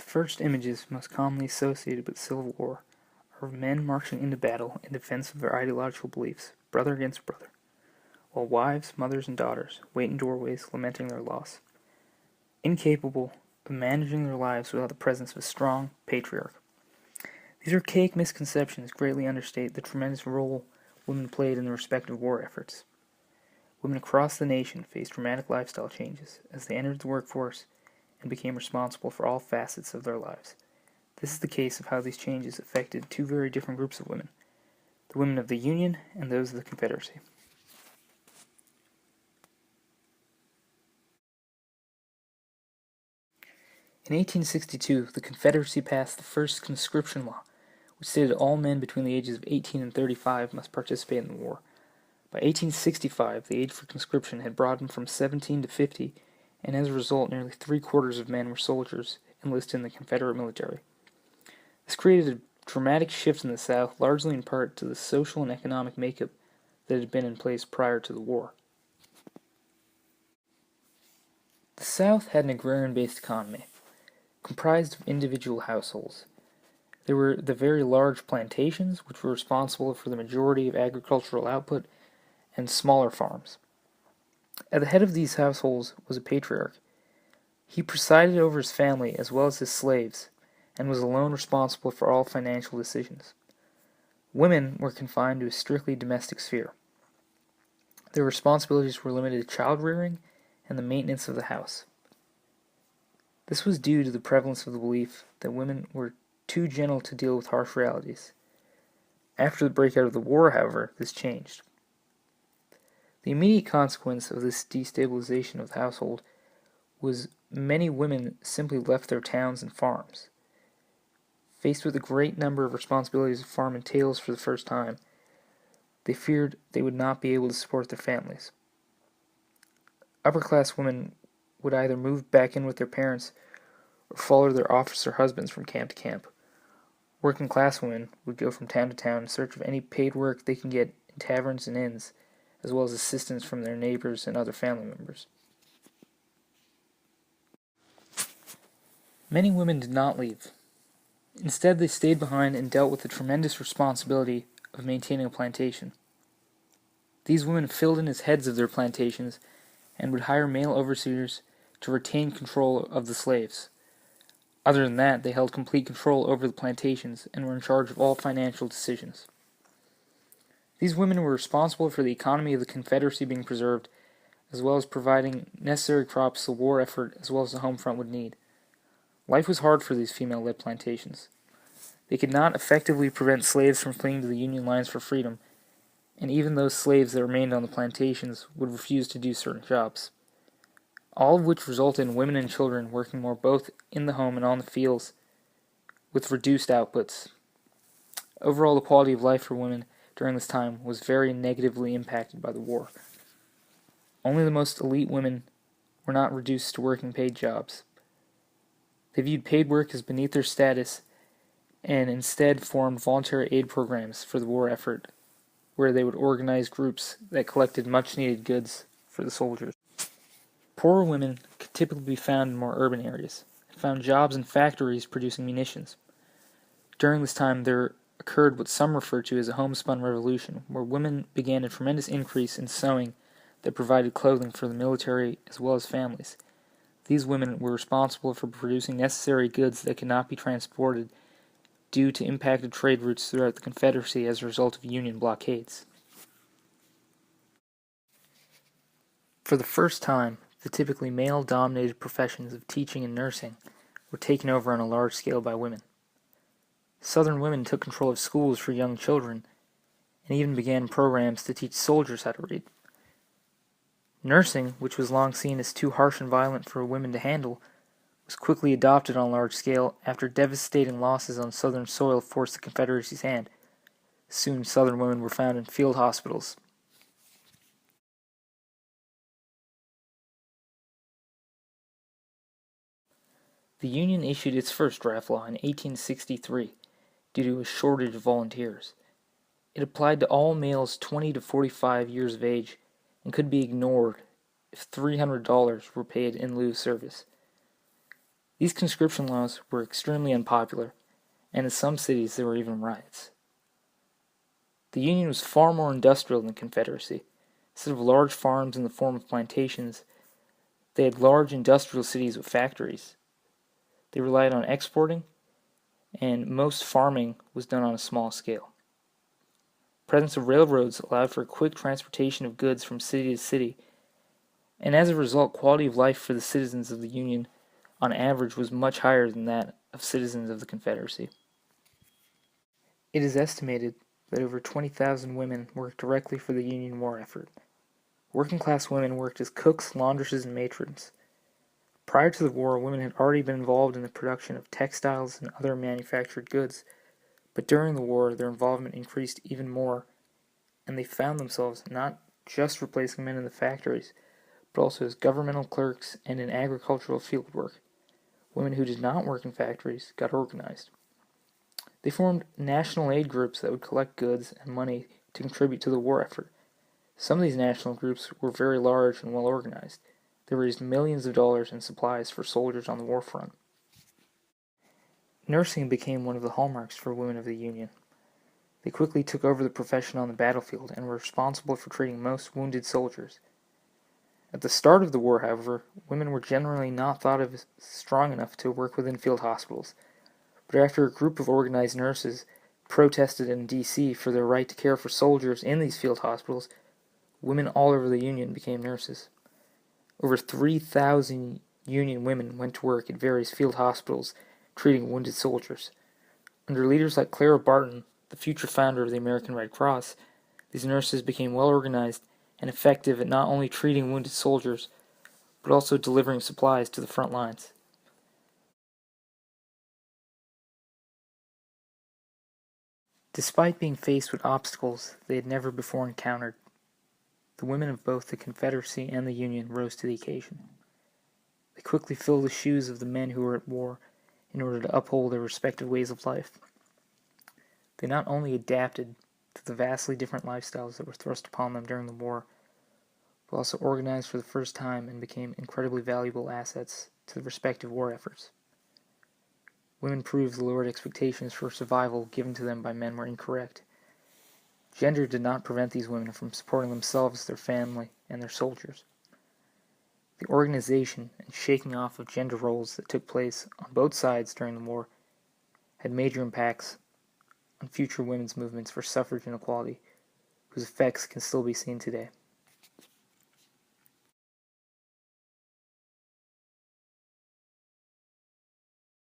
first images most commonly associated with the Civil War are of men marching into battle in defense of their ideological beliefs, brother against brother, while wives, mothers, and daughters wait in doorways lamenting their loss, incapable of managing their lives without the presence of a strong patriarch. These archaic misconceptions greatly understate the tremendous role women played in the respective war efforts. Women across the nation faced dramatic lifestyle changes as they entered the workforce and became responsible for all facets of their lives. This is the case of how these changes affected two very different groups of women, the women of the Union and those of the Confederacy. In 1862, the Confederacy passed the first conscription law, which stated all men between the ages of 18 and 35 must participate in the war. By 1865, the age for conscription had broadened from 17 to 50, and as a result, nearly three-quarters of men were soldiers enlisted in the Confederate military. This created a dramatic shift in the South, largely in part to the social and economic makeup that had been in place prior to the war. The South had an agrarian-based economy, comprised of individual households. There were the very large plantations, which were responsible for the majority of agricultural output, and smaller farms. At the head of these households was a patriarch. He presided over his family as well as his slaves, and was alone responsible for all financial decisions. Women were confined to a strictly domestic sphere. Their responsibilities were limited to child rearing and the maintenance of the house. This was due to the prevalence of the belief that women were too gentle to deal with harsh realities. After the breakout of the war, however, this changed. The immediate consequence of this destabilization of the household was many women simply left their towns and farms. Faced with a great number of responsibilities a farm entails for the first time, they feared they would not be able to support their families. Upper-class women would either move back in with their parents or follow their officer husbands from camp to camp. Working-class women would go from town to town in search of any paid work they could get in taverns and inns, as well as assistance from their neighbors and other family members. Many women did not leave. Instead, they stayed behind and dealt with the tremendous responsibility of maintaining a plantation. These women filled in as heads of their plantations and would hire male overseers to retain control of the slaves. Other than that, they held complete control over the plantations and were in charge of all financial decisions. These women were responsible for the economy of the Confederacy being preserved, as well as providing necessary crops the war effort as well as the home front would need. Life was hard for these female-led plantations. They could not effectively prevent slaves from fleeing to the Union lines for freedom, and even those slaves that remained on the plantations would refuse to do certain jobs. All of which resulted in women and children working more both in the home and on the fields with reduced outputs. Overall, the quality of life for women during this time was very negatively impacted by the war. Only the most elite women were not reduced to working paid jobs. They viewed paid work as beneath their status and instead formed voluntary aid programs for the war effort, where they would organize groups that collected much-needed goods for the soldiers. Poorer women could typically be found in more urban areas, and found jobs in factories producing munitions. During this time, there occurred what some refer to as a homespun revolution, where women began a tremendous increase in sewing that provided clothing for the military as well as families. These women were responsible for producing necessary goods that could not be transported due to impacted trade routes throughout the Confederacy as a result of Union blockades. For the first time, the typically male-dominated professions of teaching and nursing were taken over on a large scale by women. Southern women took control of schools for young children and even began programs to teach soldiers how to read. Nursing, which was long seen as too harsh and violent for women to handle, was quickly adopted on a large scale after devastating losses on Southern soil forced the Confederacy's hand. Soon Southern women were found in field hospitals. The Union issued its first draft law in 1863 due to a shortage of volunteers. It applied to all males 20 to 45 years of age and could be ignored if $300 were paid in lieu of service. These conscription laws were extremely unpopular, and in some cities there were even riots. The Union was far more industrial than the Confederacy. Instead of large farms in the form of plantations, they had large industrial cities with factories. They relied on exporting, and most farming was done on a small scale. The presence of railroads allowed for quick transportation of goods from city to city, and as a result, quality of life for the citizens of the Union on average was much higher than that of citizens of the Confederacy. It is estimated that over 20,000 women worked directly for the Union war effort. Working class women worked as cooks, laundresses, and matrons. Prior to the war, women had already been involved in the production of textiles and other manufactured goods, but during the war, their involvement increased even more, and they found themselves not just replacing men in the factories, but also as governmental clerks and in agricultural field work. Women who did not work in factories got organized. They formed national aid groups that would collect goods and money to contribute to the war effort. Some of these national groups were very large and well organized. They raised millions of dollars in supplies for soldiers on the war front. Nursing became one of the hallmarks for women of the Union. They quickly took over the profession on the battlefield and were responsible for treating most wounded soldiers. At the start of the war, however, women were generally not thought of as strong enough to work within field hospitals, but after a group of organized nurses protested in D.C. for their right to care for soldiers in these field hospitals, women all over the Union became nurses. Over 3,000 Union women went to work at various field hospitals treating wounded soldiers. Under leaders like Clara Barton, the future founder of the American Red Cross, these nurses became well organized and effective at not only treating wounded soldiers, but also delivering supplies to the front lines. Despite being faced with obstacles they had never before encountered, the women of both the Confederacy and the Union rose to the occasion. They quickly filled the shoes of the men who were at war in order to uphold their respective ways of life. They not only adapted to the vastly different lifestyles that were thrust upon them during the war, but also organized for the first time and became incredibly valuable assets to the respective war efforts. Women proved the lowered expectations for survival given to them by men were incorrect. Gender did not prevent these women from supporting themselves, their family, and their soldiers. The organization and shaking off of gender roles that took place on both sides during the war had major impacts on future women's movements for suffrage and equality, whose effects can still be seen today.